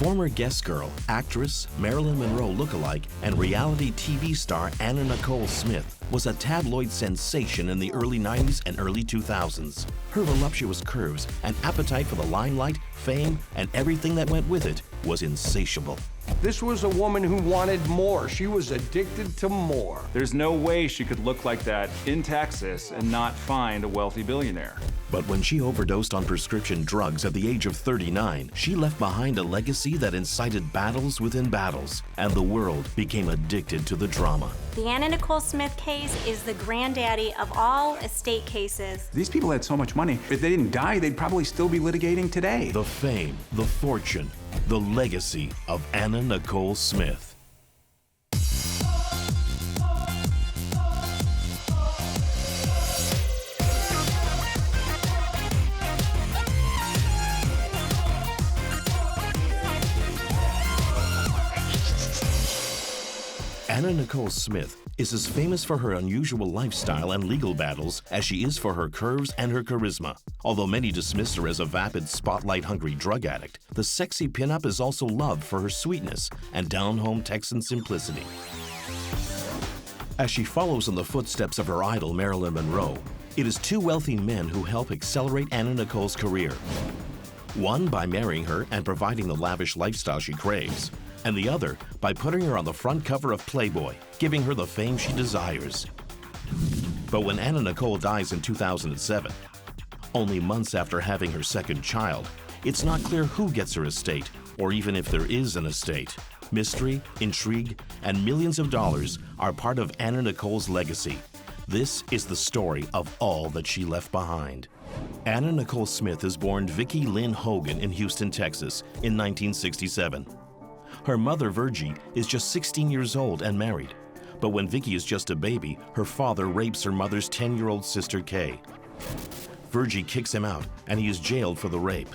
Former guest girl, actress, Marilyn Monroe lookalike, and reality TV star Anna Nicole Smith was a tabloid sensation in the early 90s and early 2000s. Her voluptuous curves and appetite for the limelight, fame, and everything that went with it was insatiable. This was a woman who wanted more. She was addicted to more. There's no way she could look like that in Texas and not find a wealthy billionaire. But when she overdosed on prescription drugs at the age of 39, she left behind a legacy that incited battles within battles, and the world became addicted to the drama. The Anna Nicole Smith case is the granddaddy of all estate cases. These people had so much money. If they didn't die, they'd probably still be litigating today. The fame, the fortune, the legacy of Anna Nicole Smith. Anna Nicole Smith is as famous for her unusual lifestyle and legal battles as she is for her curves and her charisma. Although many dismiss her as a vapid, spotlight-hungry drug addict, the sexy pinup is also loved for her sweetness and down-home Texan simplicity. As she follows in the footsteps of her idol Marilyn Monroe, it is two wealthy men who help accelerate Anna Nicole's career. One by marrying her and providing the lavish lifestyle she craves, and the other by putting her on the front cover of Playboy, giving her the fame she desires. But when Anna Nicole dies in 2007, only months after having her second child, it's not clear who gets her estate, or even if there is an estate. Mystery, intrigue, and millions of dollars are part of Anna Nicole's legacy. This is the story of all that she left behind. Anna Nicole Smith is born Vicky Lynn Hogan in Houston, Texas in 1967. Her mother, Virgie, is just 16 years old and married. But when Vicky is just a baby, her father rapes her mother's 10-year-old sister, Kay. Virgie kicks him out, and he is jailed for the rape.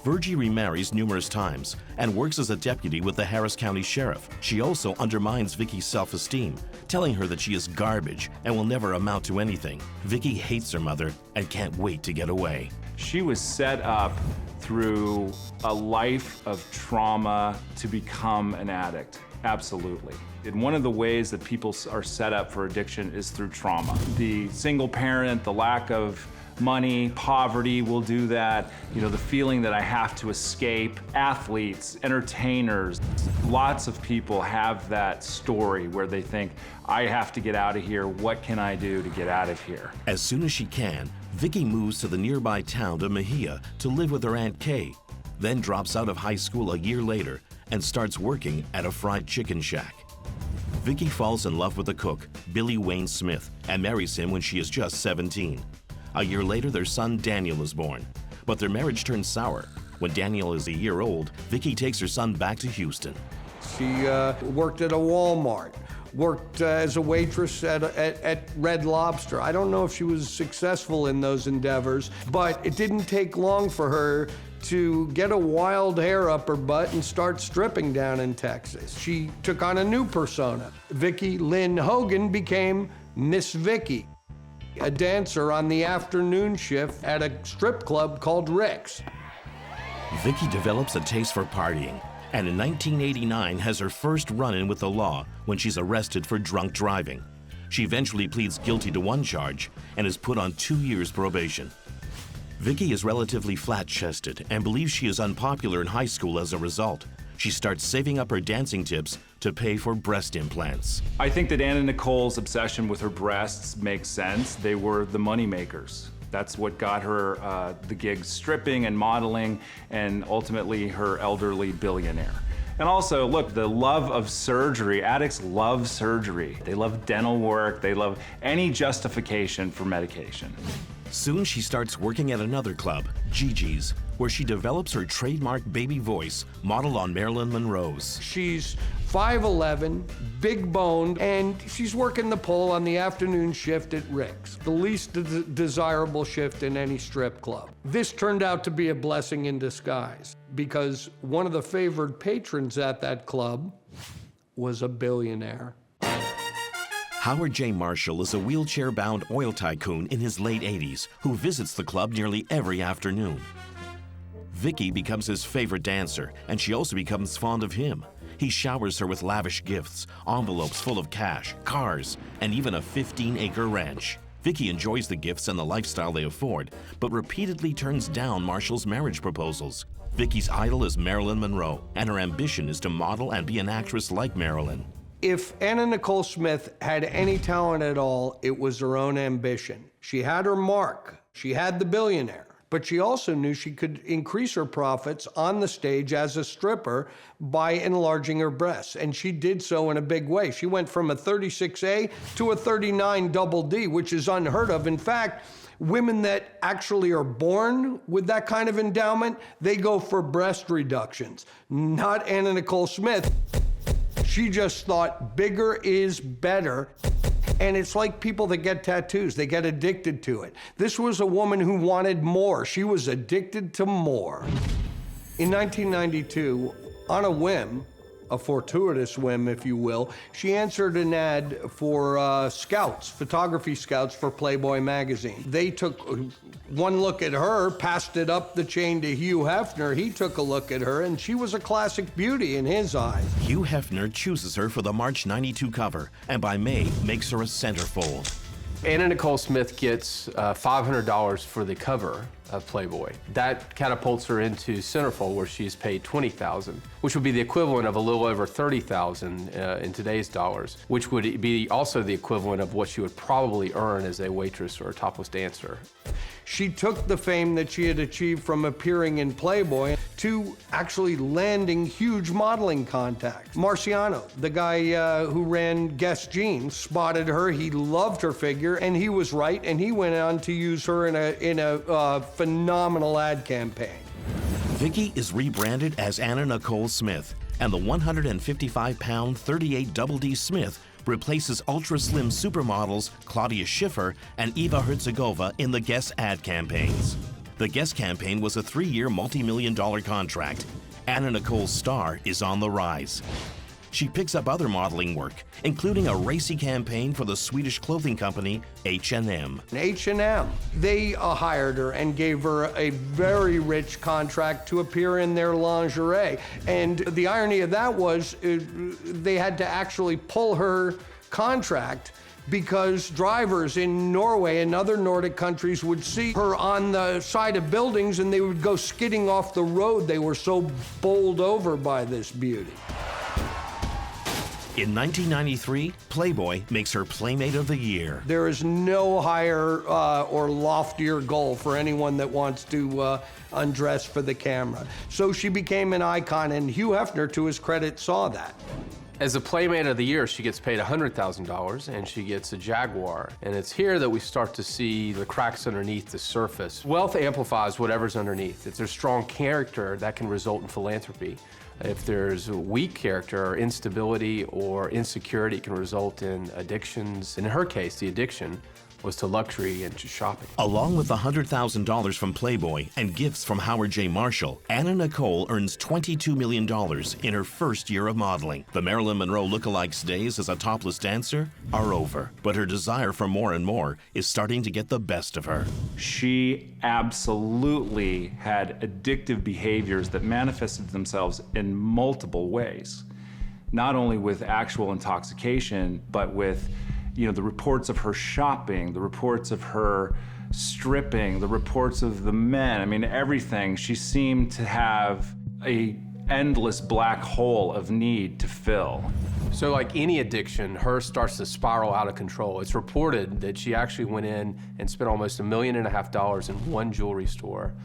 Virgie remarries numerous times and works as a deputy with the Harris County Sheriff. She also undermines Vicky's self-esteem, telling her that she is garbage and will never amount to anything. Vicky hates her mother and can't wait to get away. She was set up through a life of trauma to become an addict, absolutely. And one of the ways that people are set up for addiction is through trauma. The single parent, the lack of money, poverty will do that. You know, the feeling that I have to escape. Athletes, entertainers, lots of people have that story where they think, I have to get out of here. What can I do to get out of here? As soon as she can, Vicky moves to the nearby town of Mejia to live with her Aunt Kay, then drops out of high school a year later and starts working at a fried chicken shack. Vicky falls in love with the cook, Billy Wayne Smith, and marries him when she is just 17. A year later, their son Daniel is born, but their marriage turns sour. When Daniel is a year old, Vicky takes her son back to Houston. She worked at a Walmart, worked as a waitress at Red Lobster. I don't know if she was successful in those endeavors, but it didn't take long for her to get a wild hair up her butt and start stripping down in Texas. She took on a new persona. Vicky Lynn Hogan became Miss Vicky, a dancer on the afternoon shift at a strip club called Rick's. Vicky develops a taste for partying, and in 1989 has her first run-in with the law when she's arrested for drunk driving. She eventually pleads guilty to one charge and is put on 2 years probation. Vicky is relatively flat-chested and believes she is unpopular in high school as a result. She starts saving up her dancing tips to pay for breast implants. I think that Anna Nicole's obsession with her breasts makes sense. They were the money makers. That's what got her the gigs stripping and modeling, and ultimately her elderly billionaire. And also, look, the love of surgery. Addicts love surgery. They love dental work. They love any justification for medication. Soon she starts working at another club, Gigi's, where she develops her trademark baby voice modeled on Marilyn Monroe's. She's 5'11", big boned, and she's working the pole on the afternoon shift at Rick's, the least desirable shift in any strip club. This turned out to be a blessing in disguise because one of the favored patrons at that club was a billionaire. Howard J. Marshall is a wheelchair-bound oil tycoon in his late 80s who visits the club nearly every afternoon. Vicky becomes his favorite dancer, and she also becomes fond of him. He showers her with lavish gifts, envelopes full of cash, cars, and even a 15-acre ranch. Vicky enjoys the gifts and the lifestyle they afford, but repeatedly turns down Marshall's marriage proposals. Vicky's idol is Marilyn Monroe, and her ambition is to model and be an actress like Marilyn. If Anna Nicole Smith had any talent at all, it was her own ambition. She had her mark. She had the billionaire. But she also knew she could increase her profits on the stage as a stripper by enlarging her breasts. And she did so in a big way. She went from a 36A to a 39 double D, which is unheard of. In fact, women that actually are born with that kind of endowment, they go for breast reductions. Not Anna Nicole Smith. She just thought bigger is better. And it's like people that get tattoos, they get addicted to it. This was a woman who wanted more. She was addicted to more. In 1992, on a whim, a fortuitous whim, if you will, she answered an ad for scouts, photography scouts for Playboy magazine. They took one look at her, passed it up the chain to Hugh Hefner. He took a look at her, and she was a classic beauty in his eyes. Hugh Hefner chooses her for the March '92 cover, and by May makes her a centerfold. Anna Nicole Smith gets $500 for the cover of Playboy. That catapults her into centerfold, where she's paid $20,000, which would be the equivalent of a little over $30,000 in today's dollars, which would be also the equivalent of what she would probably earn as a waitress or a topless dancer. She took the fame that she had achieved from appearing in Playboy to actually landing huge modeling contacts. Marciano, the guy who ran Guess Jeans, spotted her. He loved her figure, and he was right, and he went on to use her in a phenomenal ad campaign. Vicky is rebranded as Anna Nicole Smith, and the 155-pound 38 Double D Smith replaces ultra-slim supermodels Claudia Schiffer and Eva Herzegovina in the Guess ad campaigns. The Guess campaign was a 3-year multi-million-dollar contract. Anna Nicole's star is on the rise. She picks up other modeling work, including a racy campaign for the Swedish clothing company H&M. H&M, they hired her and gave her a very rich contract to appear in their lingerie. And the irony of that was they had to actually pull her contract because drivers in Norway and other Nordic countries would see her on the side of buildings and they would go skidding off the road. They were so bowled over by this beauty. In 1993, Playboy makes her Playmate of the Year. There is no higher or loftier goal for anyone that wants to undress for the camera. So she became an icon, and Hugh Hefner, to his credit, saw that. As a Playmate of the Year, she gets paid $100,000, and she gets a Jaguar. And it's here that we start to see the cracks underneath the surface. Wealth amplifies whatever's underneath. If there's strong character, that can result in philanthropy. If there's a weak character or instability or insecurity, it can result in addictions. In her case, the addiction was to luxury and to shopping. Along with $100,000 from Playboy and gifts from Howard J. Marshall, Anna Nicole earns $22 million in her first year of modeling. The Marilyn Monroe lookalikes days as a topless dancer are over, but her desire for more and more is starting to get the best of her. She absolutely had addictive behaviors that manifested themselves in multiple ways, not only with actual intoxication, but with the reports of her shopping, the reports of her stripping, the reports of the men. I mean, everything. She seemed to have an endless black hole of need to fill. So like any addiction, hers starts to spiral out of control. It's reported that she actually went in and spent almost $1.5 million in one jewelry store,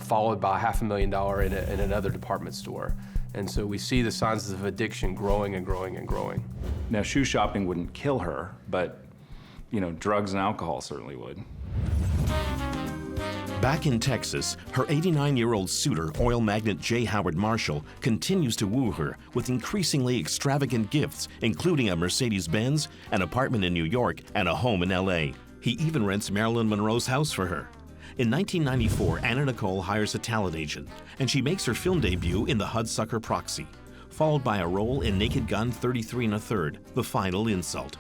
followed by $500,000 in another department store. And so we see the signs of addiction growing and growing and growing. Now, shoe shopping wouldn't kill her, but, drugs and alcohol certainly would. Back in Texas, her 89-year-old suitor, oil magnate J. Howard Marshall, continues to woo her with increasingly extravagant gifts, including a Mercedes-Benz, an apartment in New York, and a home in L.A. He even rents Marilyn Monroe's house for her. In 1994, Anna Nicole hires a talent agent, and she makes her film debut in The Hudsucker Proxy, followed by a role in Naked Gun 33 1/3, The Final Insult.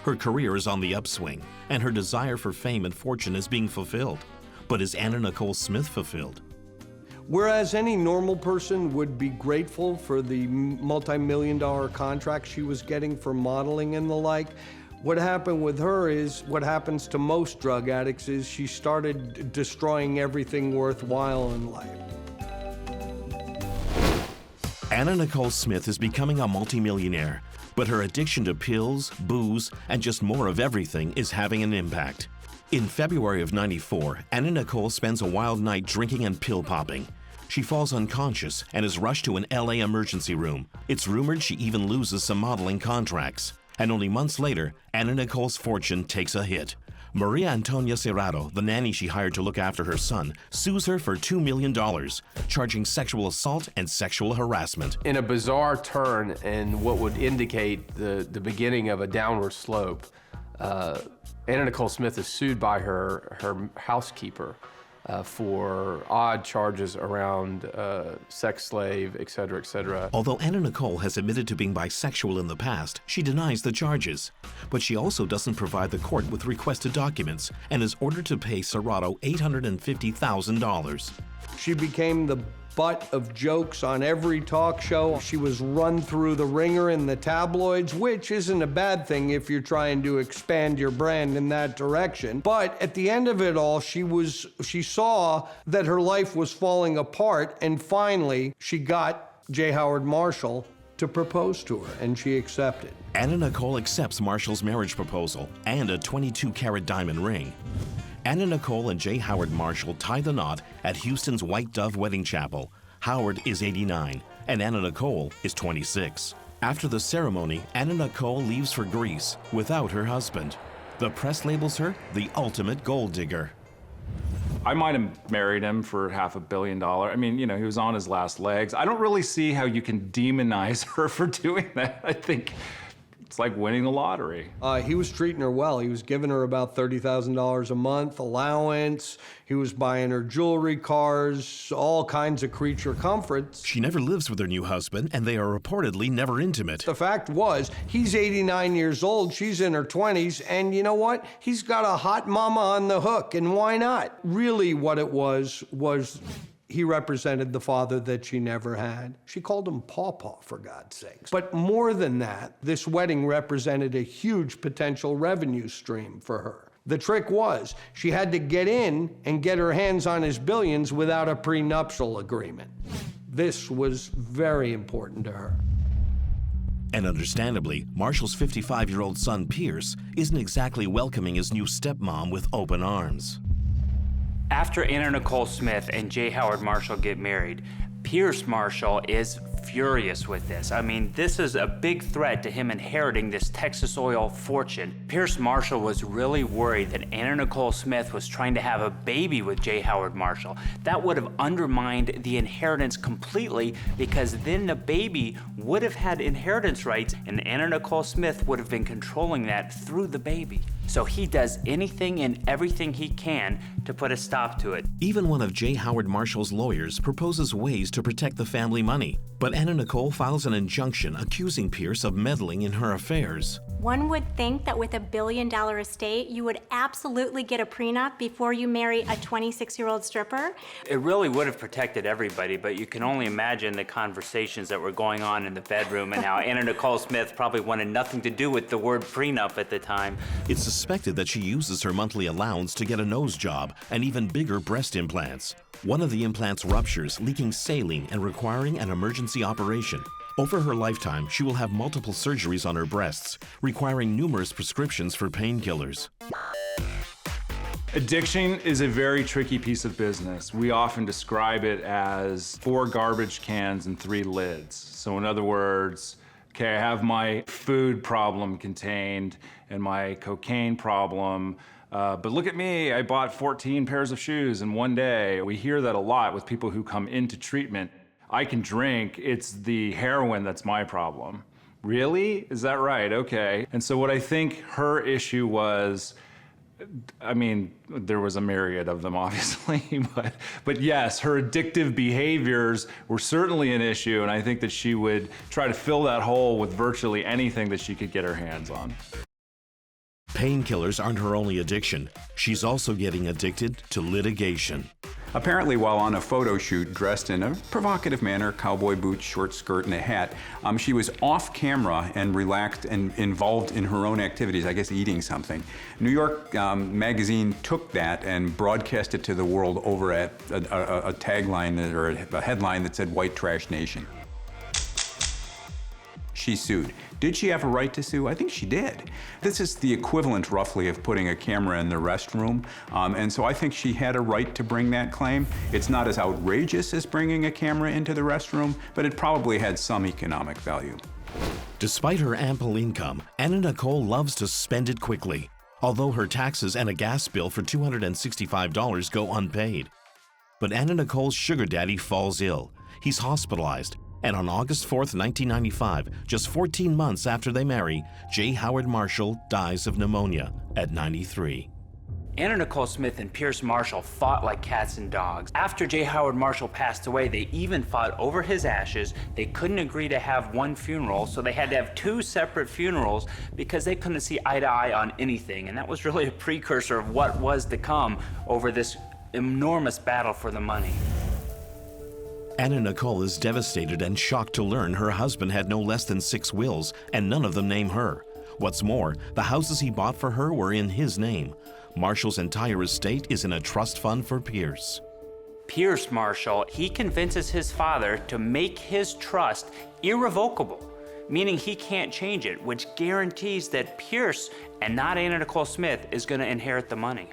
Her career is on the upswing, and her desire for fame and fortune is being fulfilled. But is Anna Nicole Smith fulfilled? Whereas any normal person would be grateful for the multi-million-dollar contracts she was getting for modeling and the like, what happened with her is what happens to most drug addicts is she started destroying everything worthwhile in life. Anna Nicole Smith is becoming a multimillionaire, but her addiction to pills, booze, and just more of everything is having an impact. In February of '94, Anna Nicole spends a wild night drinking and pill popping. She falls unconscious and is rushed to an LA emergency room. It's rumored she even loses some modeling contracts. And only months later, Anna Nicole's fortune takes a hit. Maria Antonia Serrato, the nanny she hired to look after her son, sues her for $2 million, charging sexual assault and sexual harassment. In a bizarre turn and what would indicate the beginning of a downward slope, Anna Nicole Smith is sued by her housekeeper for odd charges around sex slave, et cetera, et cetera. Although Anna Nicole has admitted to being bisexual in the past, she denies the charges. But she also doesn't provide the court with requested documents and is ordered to pay Serrato $850,000. She became the butt of jokes on every talk show. She was run through the ringer in the tabloids, which isn't a bad thing if you're trying to expand your brand in that direction. But at the end of it all, she saw that her life was falling apart, and finally she got J. Howard Marshall to propose to her, and she accepted. Anna Nicole accepts Marshall's marriage proposal and a 22-carat diamond ring. Anna Nicole and J. Howard Marshall tie the knot at Houston's White Dove Wedding Chapel. Howard is 89, and Anna Nicole is 26. After the ceremony, Anna Nicole leaves for Greece without her husband. The press labels her the ultimate gold digger. I might have married him for $500 million. I mean, you know, he was on his last legs. I don't really see how you can demonize her for doing that. I think it's like winning the lottery. He was treating her well. He was giving her about $30,000 a month allowance. He was buying her jewelry, cars, all kinds of creature comforts. She never lives with her new husband, and they are reportedly never intimate. The fact was, he's 89 years old, she's in her 20s, and you know what? He's got a hot mama on the hook, and why not? Really what it was he represented the father that she never had. She called him Pawpaw, for God's sakes. But more than that, this wedding represented a huge potential revenue stream for her. The trick was, she had to get in and get her hands on his billions without a prenuptial agreement. This was very important to her. And understandably, Marshall's 55-year-old son, Pierce, isn't exactly welcoming his new stepmom with open arms. After Anna Nicole Smith and J. Howard Marshall get married, Pierce Marshall is furious with this. I mean, this is a big threat to him inheriting this Texas oil fortune. Pierce Marshall was really worried that Anna Nicole Smith was trying to have a baby with J. Howard Marshall. That would have undermined the inheritance completely, because then the baby would have had inheritance rights and Anna Nicole Smith would have been controlling that through the baby. So he does anything and everything he can to put a stop to it. Even one of J. Howard Marshall's lawyers proposes ways to protect the family money. But Anna Nicole files an injunction accusing Pierce of meddling in her affairs. One would think that with a $1 billion estate, you would absolutely get a prenup before you marry a 26-year-old stripper. It really would have protected everybody, but you can only imagine the conversations that were going on in the bedroom and how Anna Nicole Smith probably wanted nothing to do with the word prenup at the time. It's suspected that she uses her monthly allowance to get a nose job and even bigger breast implants. One of the implants ruptures, leaking saline and requiring an emergency operation. Over her lifetime, she will have multiple surgeries on her breasts, requiring numerous prescriptions for painkillers. Addiction is a very tricky piece of business. We often describe it as 4 garbage cans and 3 lids. So in other words, okay, I have my food problem contained and my cocaine problem, but look at me, I bought 14 pairs of shoes in one day. We hear that a lot with people who come into treatment. I can drink, it's the heroin that's my problem. Really? Is that right? Okay. And so what I think her issue was, I mean, there was a myriad of them, obviously, but yes, her addictive behaviors were certainly an issue, and I think that she would try to fill that hole with virtually anything that she could get her hands on. Painkillers aren't her only addiction. She's also getting addicted to litigation. Apparently, while on a photo shoot dressed in a provocative manner, cowboy boots, short skirt, and a hat, she was off camera and relaxed and involved in her own activities, I guess eating something. New York magazine took that and broadcast it to the world over at a tagline or a headline that said "White Trash Nation." She sued. Did she have a right to sue? I think she did. This is the equivalent, roughly, of putting a camera in the restroom, and so I think she had a right to bring that claim. It's not as outrageous as bringing a camera into the restroom, but it probably had some economic value. Despite her ample income, Anna Nicole loves to spend it quickly, although her taxes and a gas bill for $265 go unpaid. But Anna Nicole's sugar daddy falls ill. He's hospitalized. And on August 4th, 1995, just 14 months after they marry, J. Howard Marshall dies of pneumonia at 93. Anna Nicole Smith and Pierce Marshall fought like cats and dogs. After J. Howard Marshall passed away, they even fought over his ashes. They couldn't agree to have one funeral, so they had to have two separate funerals because they couldn't see eye to eye on anything. And that was really a precursor of what was to come over this enormous battle for the money. Anna Nicole is devastated and shocked to learn her husband had no less than 6 wills, and none of them name her. What's more, the houses he bought for her were in his name. Marshall's entire estate is in a trust fund for Pierce. Pierce Marshall, he convinces his father to make his trust irrevocable, meaning he can't change it, which guarantees that Pierce, and not Anna Nicole Smith, is going to inherit the money.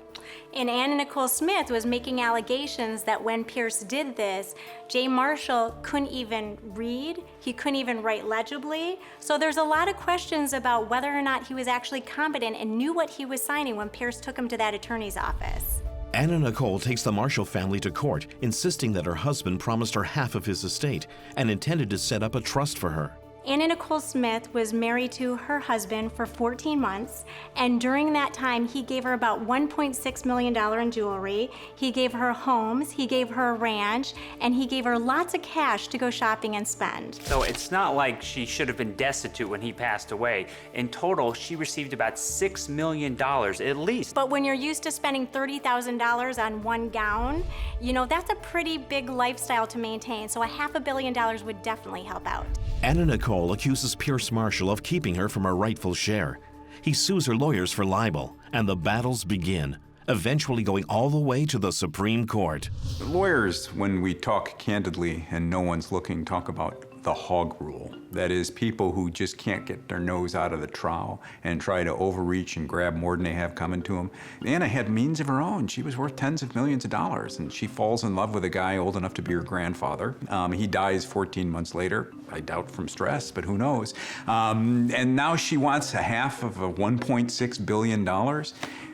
And Anna Nicole Smith was making allegations that when Pierce did this, J. Marshall couldn't even read, he couldn't even write legibly. So there's a lot of questions about whether or not he was actually competent and knew what he was signing when Pierce took him to that attorney's office. Anna Nicole takes the Marshall family to court, insisting that her husband promised her half of his estate and intended to set up a trust for her. Anna Nicole Smith was married to her husband for 14 months, and during that time, he gave her about $1.6 million in jewelry. He gave her homes, he gave her a ranch, and he gave her lots of cash to go shopping and spend. So it's not like she should have been destitute when he passed away. In total, she received about $6 million at least. But when you're used to spending $30,000 on one gown, you know, that's a pretty big lifestyle to maintain, so $500 million would definitely help out. Anna Nicole accuses Pierce Marshall of keeping her from her rightful share. He sues her lawyers for libel, and the battles begin, eventually going all the way to the Supreme Court. Lawyers, when we talk candidly and no one's looking, talk about the hog rule. That is, people who just can't get their nose out of the trowel and try to overreach and grab more than they have coming to them. Anna had means of her own. She was worth tens of millions of dollars, and she falls in love with a guy old enough to be her grandfather. He dies 14 months later, I doubt from stress, but who knows. And now she wants a half of a $1.6 billion.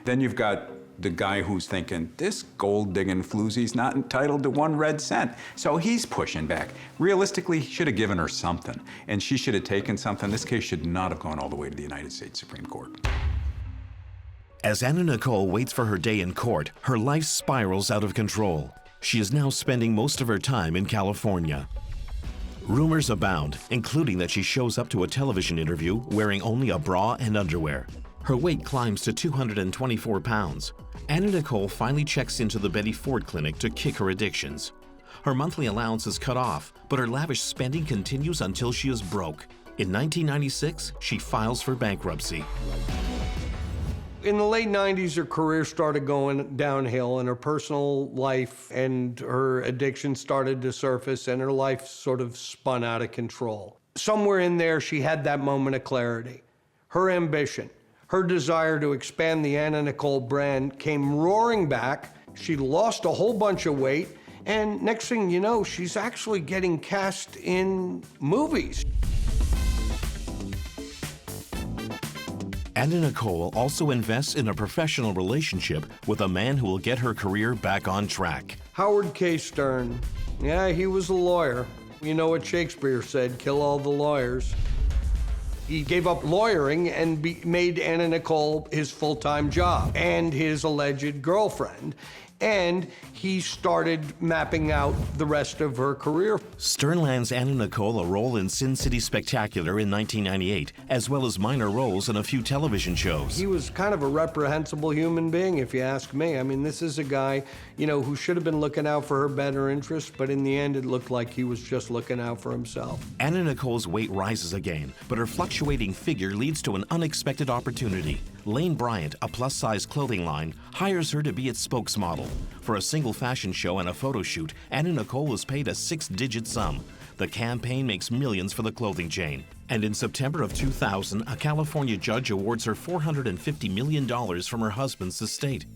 Then you've got the guy who's thinking, this gold-digging floozy's not entitled to 1 red cent. So he's pushing back. Realistically, he should have given her something, and she should have taken something. This case should not have gone all the way to the United States Supreme Court. As Anna Nicole waits for her day in court, her life spirals out of control. She is now spending most of her time in California. Rumors abound, including that she shows up to a television interview wearing only a bra and underwear. Her weight climbs to 224 pounds. Anna Nicole finally checks into the Betty Ford Clinic to kick her addictions. Her monthly allowance is cut off, but her lavish spending continues until she is broke. In 1996, she files for bankruptcy. In the late 90s, her career started going downhill, and her personal life and her addiction started to surface, and her life sort of spun out of control. Somewhere in there, she had that moment of clarity. Her ambition, her desire to expand the Anna Nicole brand came roaring back. She lost a whole bunch of weight, and next thing you know, she's actually getting cast in movies. Anna Nicole also invests in a professional relationship with a man who will get her career back on track. Howard K. Stern. Yeah, he was a lawyer. You know what Shakespeare said, kill all the lawyers. He gave up lawyering and made Anna Nicole his full-time job and his alleged girlfriend. and he started mapping out the rest of her career. Stern lands Anna Nicole a role in Sin City Spectacular in 1998, as well as minor roles in a few television shows. He was kind of a reprehensible human being, if you ask me. I mean, this is a guy, you know, who should have been looking out for her better interests, but in the end, it looked like he was just looking out for himself. Anna Nicole's weight rises again, but her fluctuating figure leads to an unexpected opportunity. Lane Bryant, a plus-size clothing line, hires her to be its spokesmodel. For a single fashion show and a photo shoot, Anna Nicole is paid a 6-digit sum. The campaign makes millions for the clothing chain. And in September of 2000, a California judge awards her $450 million from her husband's estate.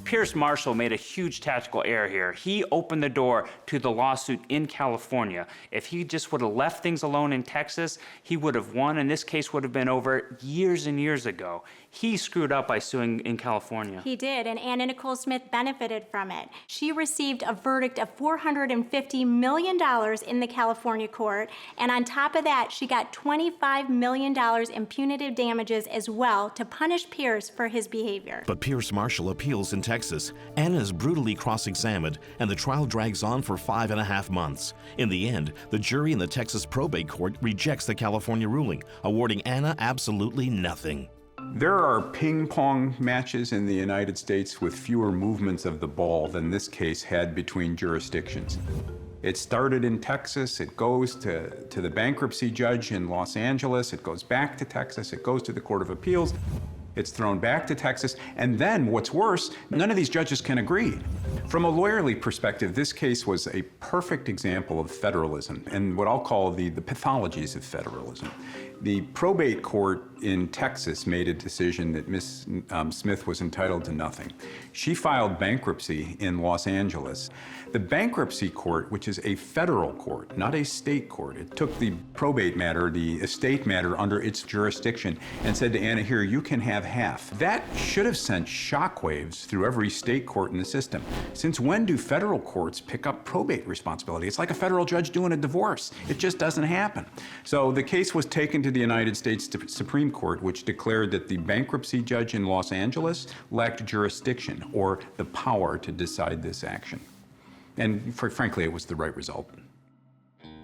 Pierce Marshall made a huge tactical error here. He opened the door to the lawsuit in California. If he just would have left things alone in Texas, he would have won, and this case would have been over years and years ago. He screwed up by suing in California. He did, and Anna Nicole Smith benefited from it. She received a verdict of $450 million in the California court, and on top of that, she got $25 million in punitive damages as well to punish Pierce for his behavior. But Pierce Marshall appeals in Texas. Anna is brutally cross-examined, and the trial drags on for 5.5 months. In the end, the jury in the Texas probate court rejects the California ruling, awarding Anna absolutely nothing. There are ping pong matches in the United States with fewer movements of the ball than this case had between jurisdictions. It started in Texas, it goes to the bankruptcy judge in Los Angeles, it goes back to Texas, it goes to the Court of Appeals, it's thrown back to Texas, and then what's worse, none of these judges can agree. From a lawyerly perspective, this case was a perfect example of federalism and what I'll call the pathologies of federalism. The probate court in Texas made a decision that Ms. Smith was entitled to nothing. She filed bankruptcy in Los Angeles. The bankruptcy court, which is a federal court, not a state court, it took the probate matter, the estate matter under its jurisdiction and said to Anna, here, you can have half. That should have sent shockwaves through every state court in the system. Since when do federal courts pick up probate responsibility? It's like a federal judge doing a divorce. It just doesn't happen. So the case was taken to the United States Supreme Court, which declared that the bankruptcy judge in Los Angeles lacked jurisdiction or the power to decide this action. And frankly, it was the right result.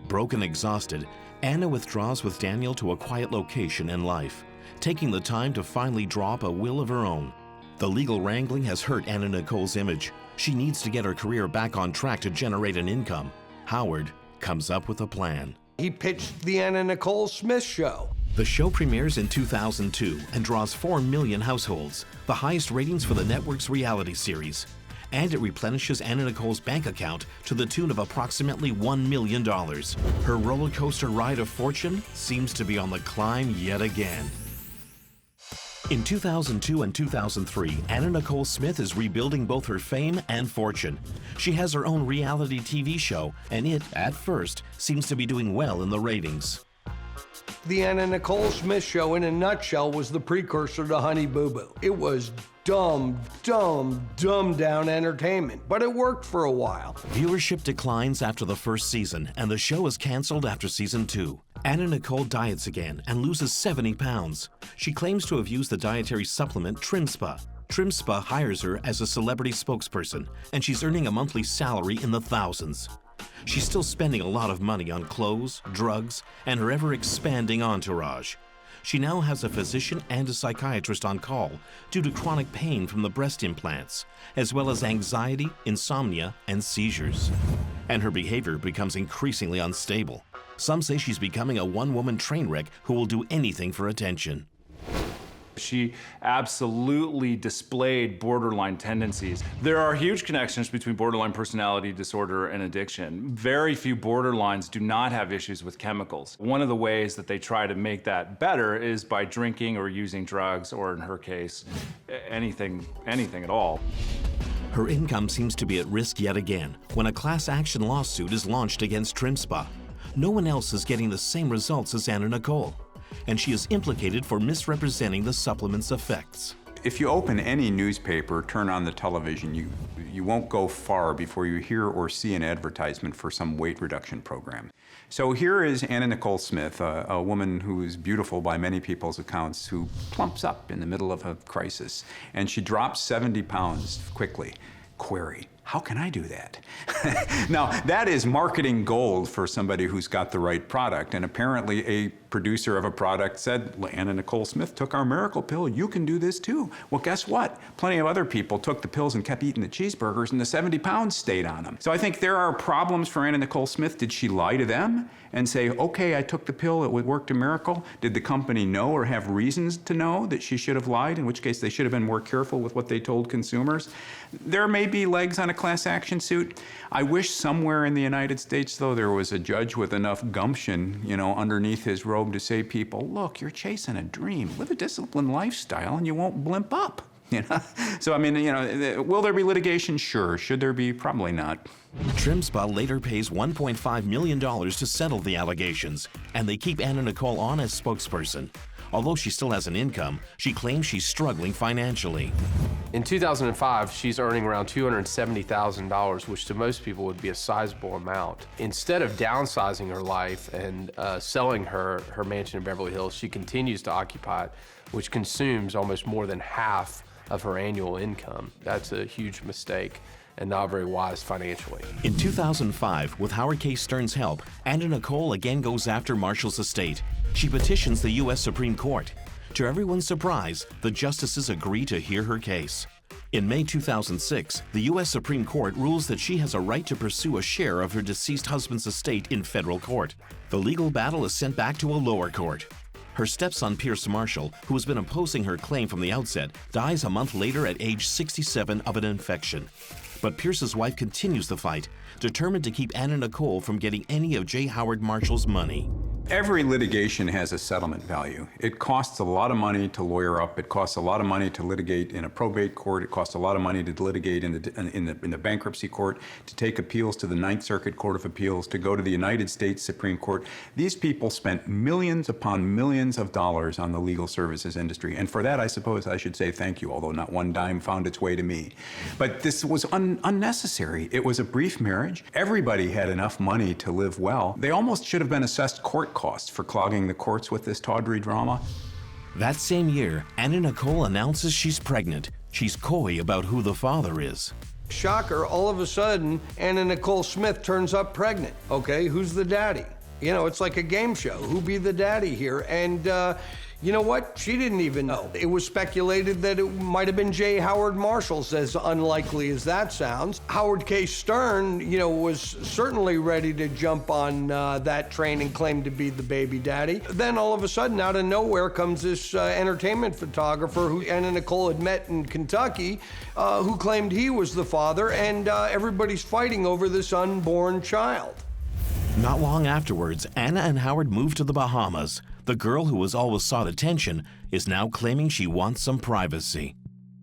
Broken, exhausted, Anna withdraws with Daniel to a quiet location in life, taking the time to finally draw up a will of her own. The legal wrangling has hurt Anna Nicole's image. She needs to get her career back on track to generate an income. Howard comes up with a plan. He pitched the Anna Nicole Smith show. The show premieres in 2002 and draws 4 million households, the highest ratings for the network's reality series. And it replenishes Anna Nicole's bank account to the tune of approximately $1 million. Her roller coaster ride of fortune seems to be on the climb yet again. In 2002 and 2003, Anna Nicole Smith is rebuilding both her fame and fortune. She has her own reality TV show, and it, at first, seems to be doing well in the ratings. The Anna Nicole Smith show, in a nutshell, was the precursor to Honey Boo Boo. It was dumbed down entertainment, but it worked for a while. Viewership declines after the first season, and the show is canceled after season 2. Anna Nicole diets again and loses 70 pounds. She claims to have used the dietary supplement TrimSpa. TrimSpa hires her as a celebrity spokesperson, and she's earning a monthly salary in the thousands. She's still spending a lot of money on clothes, drugs, and her ever-expanding entourage. She now has a physician and a psychiatrist on call due to chronic pain from the breast implants, as well as anxiety, insomnia, and seizures. And her behavior becomes increasingly unstable. Some say she's becoming a one-woman train wreck who will do anything for attention. She absolutely displayed borderline tendencies. There are huge connections between borderline personality disorder and addiction. Very few borderlines do not have issues with chemicals. One of the ways that they try to make that better is by drinking or using drugs, or in her case, anything at all. Her income seems to be at risk yet again when a class action lawsuit is launched against TrimSpa. No one else is getting the same results as Anna Nicole, and she is implicated for misrepresenting the supplement's effects. If you open any newspaper, turn on the television, you won't go far before you hear or see an advertisement for some weight reduction program. So here is Anna Nicole Smith, a woman who is beautiful by many people's accounts, who plumps up in the middle of a crisis, and she drops 70 pounds quickly. Query, how can I do that? Now, that is marketing gold for somebody who's got the right product. And apparently a producer of a product said, Anna Nicole Smith took our miracle pill, you can do this too. Well, guess what? Plenty of other people took the pills and kept eating the cheeseburgers and the 70 pounds stayed on them. So I think there are problems for Anna Nicole Smith. Did she lie to them and say, okay, I took the pill, it worked a miracle? Did the company know or have reasons to know that she should have lied, in which case they should have been more careful with what they told consumers? There may be legs on a class action suit. I wish somewhere in the United States, though, there was a judge with enough gumption, underneath his robe to say, people, look, you're chasing a dream. Live a disciplined lifestyle and you won't blimp up. So, will there be litigation? Sure. Should there be? Probably not. Trim Spa later pays $1.5 million to settle the allegations, and they keep Anna Nicole on as spokesperson. Although she still has an income, she claims she's struggling financially. In 2005, she's earning around $270,000, which to most people would be a sizable amount. Instead of downsizing her life and selling her mansion in Beverly Hills, she continues to occupy it, which consumes almost more than half of her annual income. That's a huge mistake and not very wise financially. In 2005, with Howard K. Stern's help, Anna Nicole again goes after Marshall's estate. She petitions the U.S. Supreme Court. To everyone's surprise, the justices agree to hear her case. In May 2006, the U.S. Supreme Court rules that she has a right to pursue a share of her deceased husband's estate in federal court. The legal battle is sent back to a lower court. Her stepson, Pierce Marshall, who has been opposing her claim from the outset, dies a month later at age 67 of an infection. But Pierce's wife continues the fight, determined to keep Anna Nicole from getting any of J. Howard Marshall's money. Every litigation has a settlement value. It costs a lot of money to lawyer up. It costs a lot of money to litigate in a probate court. It costs a lot of money to litigate in the bankruptcy court, to take appeals to the Ninth Circuit Court of Appeals, to go to the United States Supreme Court. These people spent millions upon millions of dollars on the legal services industry. And for that, I suppose I should say thank you, although not one dime found its way to me. But this was unnecessary. It was a brief marriage. Everybody had enough money to live well. They almost should have been assessed court costs for clogging the courts with this tawdry drama. That same year, Anna Nicole announces she's pregnant. She's coy about who the father is. Shocker, all of a sudden, Anna Nicole Smith turns up pregnant. Okay, who's the daddy? It's like a game show. Who be the daddy here? And you know what? She didn't even know. It was speculated that it might have been J. Howard Marshall, as unlikely as that sounds. Howard K. Stern, was certainly ready to jump on that train and claim to be the baby daddy. Then all of a sudden, out of nowhere, comes this entertainment photographer who Anna Nicole had met in Kentucky, who claimed he was the father, and everybody's fighting over this unborn child. Not long afterwards, Anna and Howard moved to the Bahamas. The girl who has always sought attention is now claiming she wants some privacy.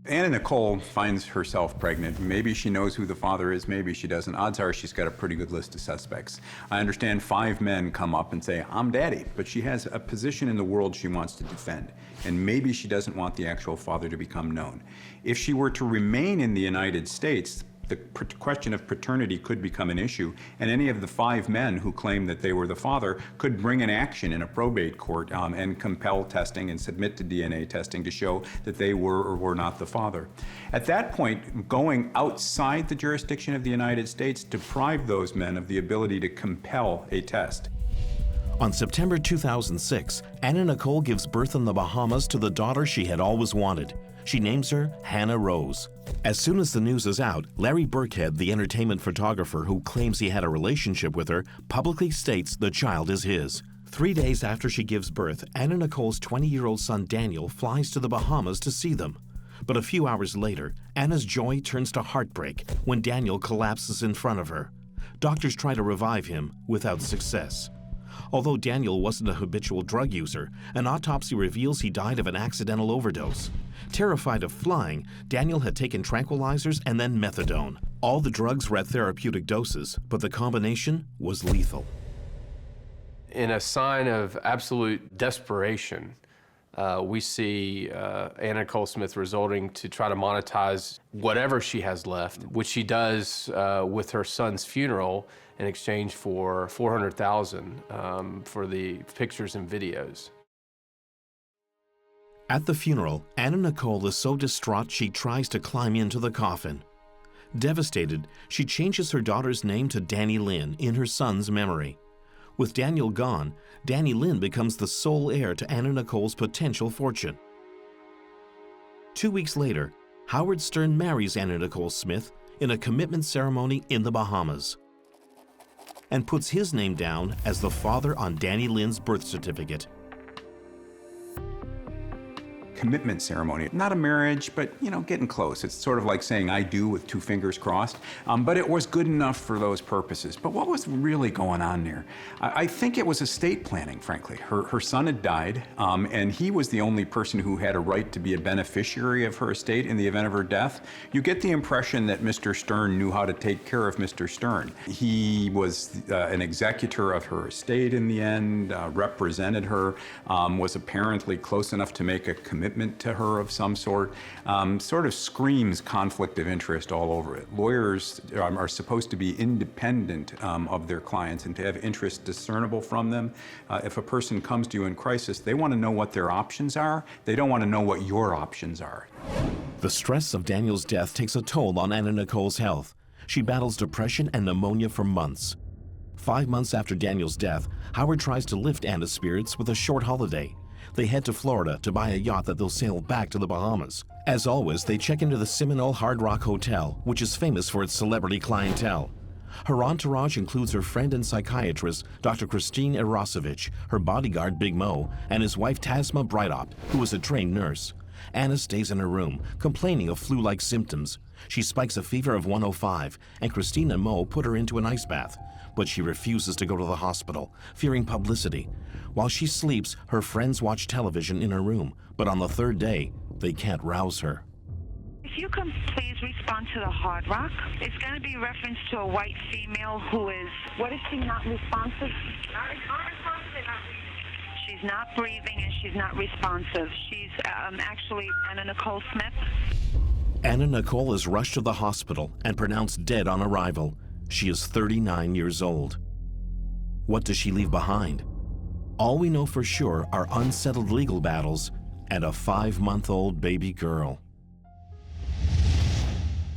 Anna Nicole finds herself pregnant. Maybe she knows who the father is, maybe she doesn't. Odds are she's got a pretty good list of suspects. I understand 5 men come up and say, I'm daddy, but she has a position in the world she wants to defend. And maybe she doesn't want the actual father to become known. If she were to remain in the United States, the question of paternity could become an issue, and any of the 5 men who claim that they were the father could bring an action in a probate court and compel testing and submit to DNA testing to show that they were or were not the father. At that point, going outside the jurisdiction of the United States deprived those men of the ability to compel a test. On September 2006, Anna Nicole gives birth in the Bahamas to the daughter she had always wanted. She names her Hannah Rose. As soon as the news is out, Larry Burkhead, the entertainment photographer who claims he had a relationship with her, publicly states the child is his. 3 days after she gives birth, Anna Nicole's 20-year-old son Daniel flies to the Bahamas to see them. But a few hours later, Anna's joy turns to heartbreak when Daniel collapses in front of her. Doctors try to revive him without success. Although Daniel wasn't a habitual drug user, an autopsy reveals he died of an accidental overdose. Terrified of flying, Daniel had taken tranquilizers and then methadone. All the drugs were at therapeutic doses, but the combination was lethal. In a sign of absolute desperation, we see Anna Nicole Smith resorting to try to monetize whatever she has left, which she does with her son's funeral in exchange for $400,000 for the pictures and videos. At the funeral, Anna Nicole is so distraught she tries to climb into the coffin. Devastated, she changes her daughter's name to Dannie Lynn in her son's memory. With Daniel gone, Dannie Lynn becomes the sole heir to Anna Nicole's potential fortune. 2 weeks later, Howard Stern marries Anna Nicole Smith in a commitment ceremony in the Bahamas and puts his name down as the father on Dannie Lynn's birth certificate. Commitment ceremony. Not a marriage, but, you know, getting close. It's sort of like saying I do with two fingers crossed, but it was good enough for those purposes. But what was really going on there? I think it was estate planning, frankly. Her son had died, and he was the only person who had a right to be a beneficiary of her estate in the event of her death. You get the impression that Mr. Stern knew how to take care of Mr. Stern. He was an executor of her estate in the end, represented her, was apparently close enough to make a commitment to her of some sort. Sort of screams conflict of interest all over it. Lawyers are supposed to be independent of their clients and to have interests discernible from them. If a person comes to you in crisis, they want to know what their options are. They don't want to know what your options are. The stress of Daniel's death takes a toll on Anna Nicole's health. She battles depression and pneumonia for months. 5 months after Daniel's death, Howard tries to lift Anna's spirits with a short holiday. They head to Florida to buy a yacht that they'll sail back to the Bahamas. As always, they check into the Seminole Hard Rock Hotel, which is famous for its celebrity clientele. Her entourage includes her friend and psychiatrist, Dr. Christine Erosovich, her bodyguard, Big Mo, and his wife, Tasma Brightop, who is a trained nurse. Anna stays in her room, complaining of flu-like symptoms. She spikes a fever of 105, and Christine and Mo put her into an ice bath. But she refuses to go to the hospital, fearing publicity. While she sleeps, her friends watch television in her room, but on the third day, they can't rouse her. If you can please respond to the Hard Rock, it's going to be reference to a white female who is, what is she not responsive? Not responsive and not breathing. She's not breathing and she's not responsive. She's actually Anna Nicole Smith. Anna Nicole is rushed to the hospital and pronounced dead on arrival. She is 39 years old. What does she leave behind? All we know for sure are unsettled legal battles and a 5-month-old baby girl.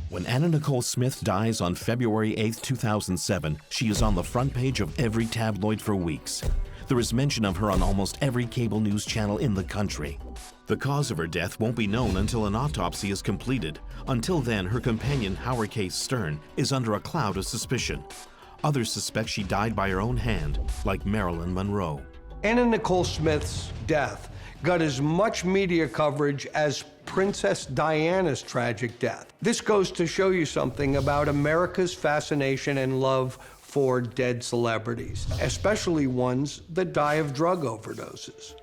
When Anna Nicole Smith dies on February 8, 2007, she is on the front page of every tabloid for weeks. There is mention of her on almost every cable news channel in the country. The cause of her death won't be known until an autopsy is completed. Until then, her companion, Howard K. Stern, is under a cloud of suspicion. Others suspect she died by her own hand, like Marilyn Monroe. Anna Nicole Smith's death got as much media coverage as Princess Diana's tragic death. This goes to show you something about America's fascination and love for dead celebrities, especially ones that die of drug overdoses.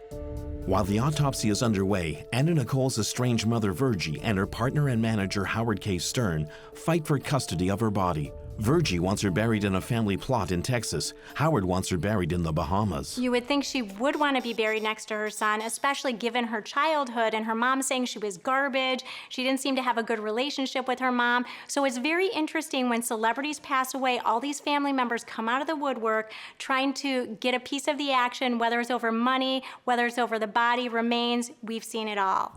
While the autopsy is underway, Anna Nicole's estranged mother, Virgie, and her partner and manager, Howard K. Stern, fight for custody of her body. Virgie wants her buried in a family plot in Texas. Howard wants her buried in the Bahamas. You would think she would want to be buried next to her son, especially given her childhood and her mom saying she was garbage. She didn't seem to have a good relationship with her mom. So it's very interesting when celebrities pass away, all these family members come out of the woodwork trying to get a piece of the action, whether it's over money, whether it's over the body, remains. We've seen it all.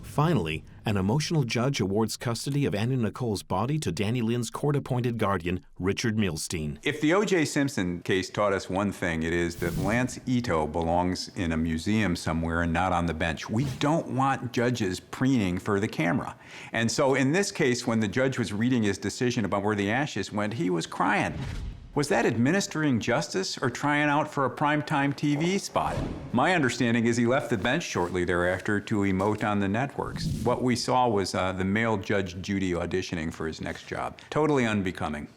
Finally, an emotional judge awards custody of Anna Nicole's body to Dannie Lynn's court-appointed guardian, Richard Milstein. If the O.J. Simpson case taught us one thing, it is that Lance Ito belongs in a museum somewhere and not on the bench. We don't want judges preening for the camera. And so in this case, when the judge was reading his decision about where the ashes went, he was crying. Was that administering justice or trying out for a primetime TV spot? My understanding is he left the bench shortly thereafter to emote on the networks. What we saw was the male Judge Judy auditioning for his next job. Totally unbecoming.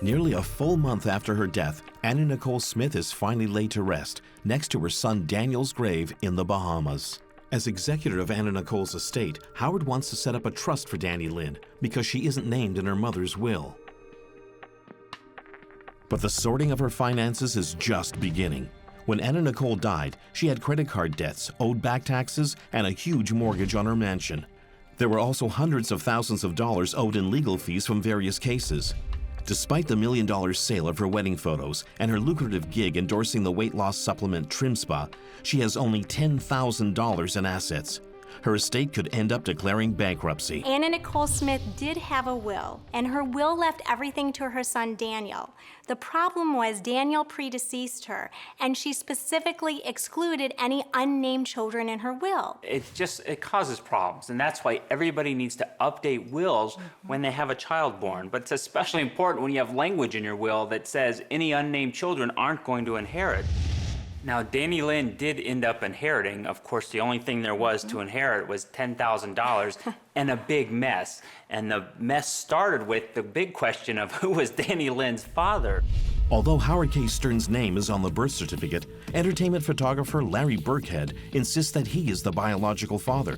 Nearly a full month after her death, Anna Nicole Smith is finally laid to rest next to her son Daniel's grave in the Bahamas. As executor of Anna Nicole's estate, Howard wants to set up a trust for Dannie Lynn because she isn't named in her mother's will. But the sorting of her finances is just beginning. When Anna Nicole died, she had credit card debts, owed back taxes, and a huge mortgage on her mansion. There were also hundreds of thousands of dollars owed in legal fees from various cases. Despite the $1 million sale of her wedding photos and her lucrative gig endorsing the weight loss supplement Trim Spa, she has only $10,000 in assets. Her estate could end up declaring bankruptcy. Anna Nicole Smith did have a will, and her will left everything to her son Daniel. The problem was Daniel predeceased her, and she specifically excluded any unnamed children in her will. It causes problems, and that's why everybody needs to update wills when they have a child born. But it's especially important when you have language in your will that says any unnamed children aren't going to inherit. Now, Dannie Lynn did end up inheriting. Of course, the only thing there was to inherit was $10,000 and a big mess. And the mess started with the big question of who was Dannie Lynn's father. Although Howard K. Stern's name is on the birth certificate, entertainment photographer Larry Burkhead insists that he is the biological father.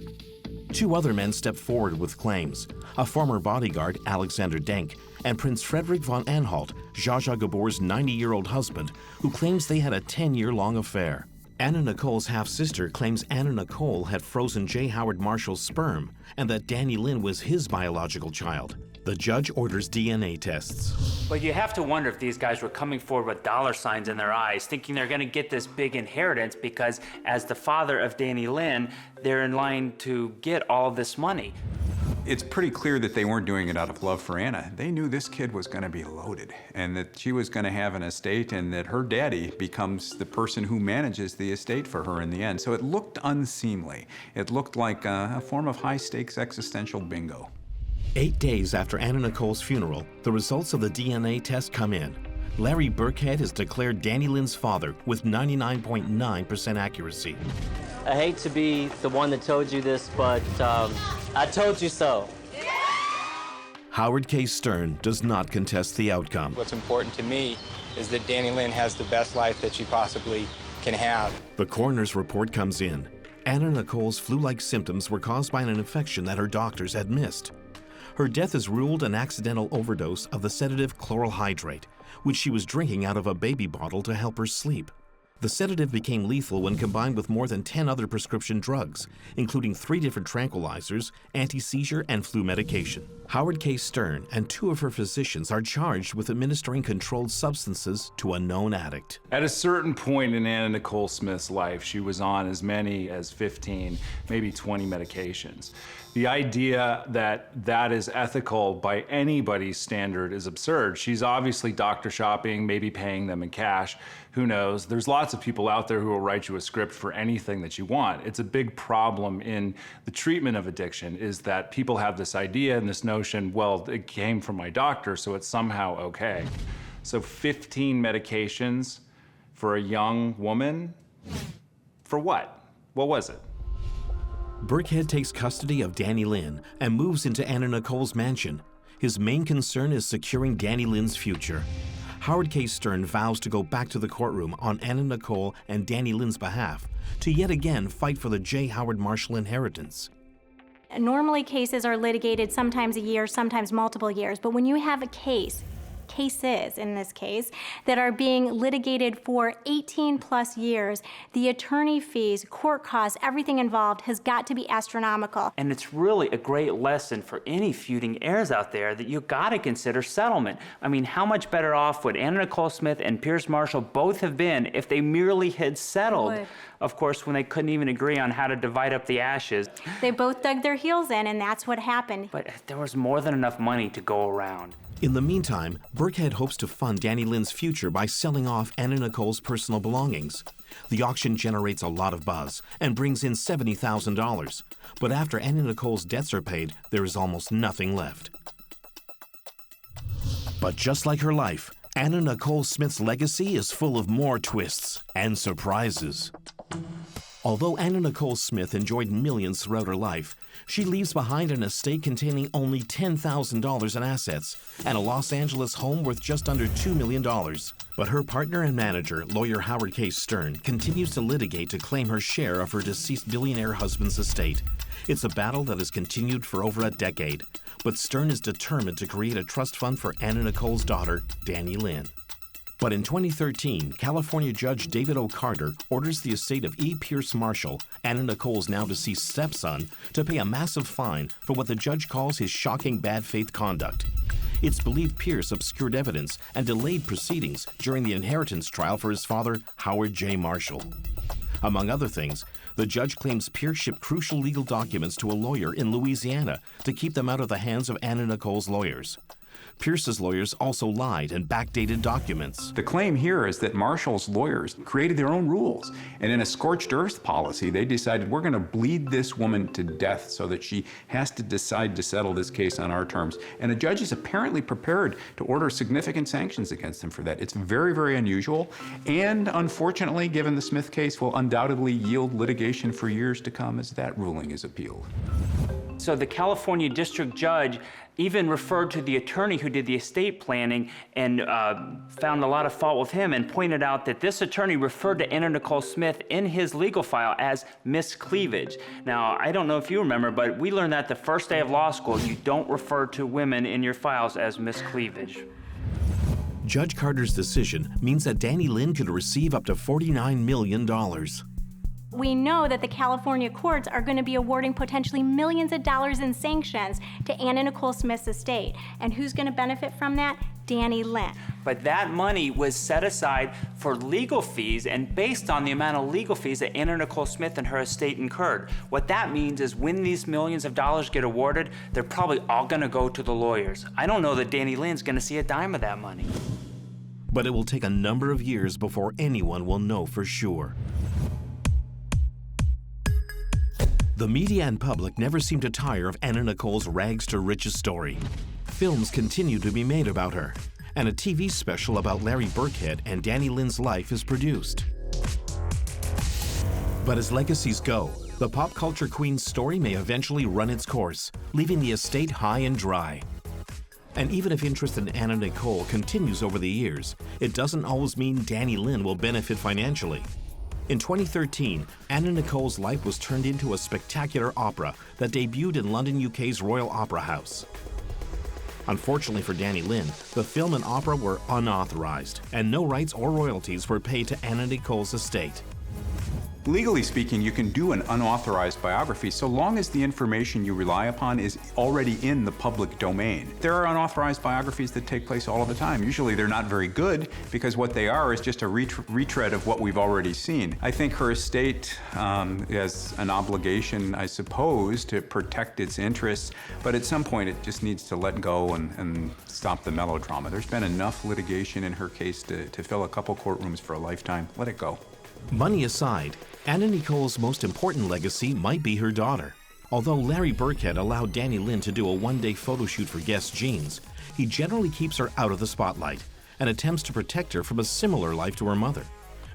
Two other men step forward with claims: a former bodyguard, Alexander Denk, and Prince Frederick von Anhalt, Zsa Zsa Gabor's 90-year-old husband, who claims they had a 10-year-long affair. Anna Nicole's half-sister claims Anna Nicole had frozen J. Howard Marshall's sperm and that Dannie Lynn was his biological child. The judge orders DNA tests. But you have to wonder if these guys were coming forward with dollar signs in their eyes, thinking they're going to get this big inheritance because as the father of Dannie Lynn, they're in line to get all this money. It's pretty clear that they weren't doing it out of love for Anna. They knew this kid was going to be loaded and that she was going to have an estate and that her daddy becomes the person who manages the estate for her in the end. So it looked unseemly. It looked like a form of high-stakes existential bingo. 8 days after Anna Nicole's funeral, the results of the DNA test come in. Larry Burkhead has declared Dannie Lynn's father with 99.9% accuracy. I hate to be the one that told you this, but I told you so. Howard K. Stern does not contest the outcome. What's important to me is that Dannie Lynn has the best life that she possibly can have. The coroner's report comes in. Anna Nicole's flu-like symptoms were caused by an infection that her doctors had missed. Her death is ruled an accidental overdose of the sedative chloral hydrate, which she was drinking out of a baby bottle to help her sleep. The sedative became lethal when combined with more than 10 other prescription drugs, including 3 different tranquilizers, anti-seizure, and flu medication. Howard K. Stern and 2 of her physicians are charged with administering controlled substances to a known addict. At a certain point in Anna Nicole Smith's life, she was on as many as 15, maybe 20 medications. The idea that that is ethical by anybody's standard is absurd. She's obviously doctor shopping, maybe paying them in cash. Who knows? There's lots of people out there who will write you a script for anything that you want. It's a big problem in the treatment of addiction is that people have this idea and this notion, well, it came from my doctor, so it's somehow okay. So 15 medications for a young woman? For what? What was it? Burkhead takes custody of Dannie Lynn and moves into Anna Nicole's mansion. His main concern is securing Dannie Lynn's future. Howard K. Stern vows to go back to the courtroom on Anna Nicole and Dannie Lynn's behalf to yet again fight for the J. Howard Marshall inheritance. Normally cases are litigated sometimes a year, sometimes multiple years, but when you have a cases in this case, that are being litigated for 18 plus years, the attorney fees, court costs, everything involved has got to be astronomical. And it's really a great lesson for any feuding heirs out there that you gotta consider settlement. I mean, how much better off would Anna Nicole Smith and Pierce Marshall both have been if they merely had settled? Of course, when they couldn't even agree on how to divide up the ashes. They both dug their heels in, and that's what happened. But there was more than enough money to go around. In the meantime, Burkhead hopes to fund Dannie Lynn's future by selling off Anna Nicole's personal belongings. The auction generates a lot of buzz and brings in $70,000. But after Anna Nicole's debts are paid, there is almost nothing left. But just like her life, Anna Nicole Smith's legacy is full of more twists and surprises. Although Anna Nicole Smith enjoyed millions throughout her life, she leaves behind an estate containing only $10,000 in assets and a Los Angeles home worth just under $2 million. But her partner and manager, lawyer Howard K. Stern, continues to litigate to claim her share of her deceased billionaire husband's estate. It's a battle that has continued for over a decade, but Stern is determined to create a trust fund for Anna Nicole's daughter, Dannie Lynn. But in 2013, California Judge David O. Carter orders the estate of E. Pierce Marshall, Anna Nicole's now deceased stepson, to pay a massive fine for what the judge calls his shocking bad faith conduct. It's believed Pierce obscured evidence and delayed proceedings during the inheritance trial for his father, Howard J. Marshall. Among other things, the The judge claims Pierce shipped crucial legal documents to a lawyer in Louisiana to keep them out of the hands of Anna Nicole's lawyers. Pierce's lawyers also lied and backdated documents. The claim here is that Marshall's lawyers created their own rules, and in a scorched earth policy, they decided we're going to bleed this woman to death so that she has to decide to settle this case on our terms. And a judge is apparently prepared to order significant sanctions against them for that. It's very, very unusual, and unfortunately, given the Smith case, will undoubtedly yield litigation for years to come as that ruling is appealed. So the California district judge even referred to the attorney who did the estate planning and found a lot of fault with him and pointed out that this attorney referred to Anna Nicole Smith in his legal file as Miss Cleavage. Now, I don't know if you remember, but we learned that the first day of law school, you don't refer to women in your files as Miss Cleavage. Judge Carter's decision means that Dannie Lynn could receive up to $49 million. We know that the California courts are going to be awarding potentially millions of dollars in sanctions to Anna Nicole Smith's estate. And who's going to benefit from that? Dannie Lynn. But that money was set aside for legal fees and based on the amount of legal fees that Anna Nicole Smith and her estate incurred. What that means is when these millions of dollars get awarded, they're probably all going to go to the lawyers. I don't know that Dannie Lynn's going to see a dime of that money. But it will take a number of years before anyone will know for sure. The media and public never seem to tire of Anna Nicole's rags to riches story. Films continue to be made about her, and a TV special about Larry Burkhead and Dannie Lynn's life is produced. But as legacies go, the pop culture queen's story may eventually run its course, leaving the estate high and dry. And even if interest in Anna Nicole continues over the years, it doesn't always mean Dannie Lynn will benefit financially. In 2013, Anna Nicole's life was turned into a spectacular opera that debuted in London, UK's Royal Opera House. Unfortunately for Dannie Lynn, the film and opera were unauthorized, and no rights or royalties were paid to Anna Nicole's estate. Legally speaking, you can do an unauthorized biography so long as the information you rely upon is already in the public domain. There are unauthorized biographies that take place all of the time. Usually they're not very good because what they are is just a retread of what we've already seen. I think her estate has an obligation, I suppose, to protect its interests, but at some point it just needs to let go and stop the melodrama. There's been enough litigation in her case to fill a couple courtrooms for a lifetime. Let it go. Money aside, Anna Nicole's most important legacy might be her daughter. Although Larry Burkhead allowed Dannie Lynn to do a one-day photo shoot for Guess Jeans, he generally keeps her out of the spotlight and attempts to protect her from a similar life to her mother.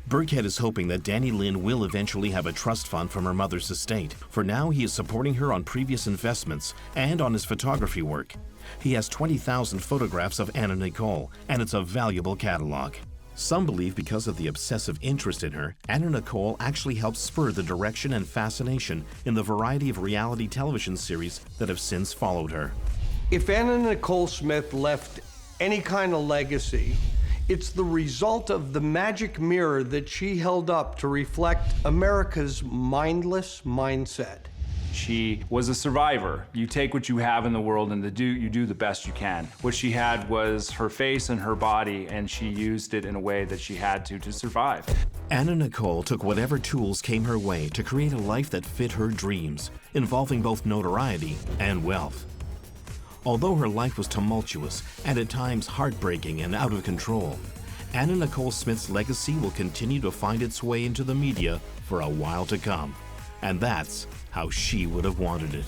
Burkhead is hoping that Dannie Lynn will eventually have a trust fund from her mother's estate. For now, he is supporting her on previous investments and on his photography work. He has 20,000 photographs of Anna Nicole, and it's a valuable catalog. Some believe because of the obsessive interest in her, Anna Nicole actually helped spur the direction and fascination in the variety of reality television series that have since followed her. If Anna Nicole Smith left any kind of legacy, it's the result of the magic mirror that she held up to reflect America's mindless mindset. She was a survivor. You take what you have in the world and you do the best you can. What she had was her face and her body, and she used it in a way that she had to survive. Anna Nicole took whatever tools came her way to create a life that fit her dreams, involving both notoriety and wealth. Although her life was tumultuous and at times heartbreaking and out of control, Anna Nicole Smith's legacy will continue to find its way into the media for a while to come. And that's how she would have wanted it.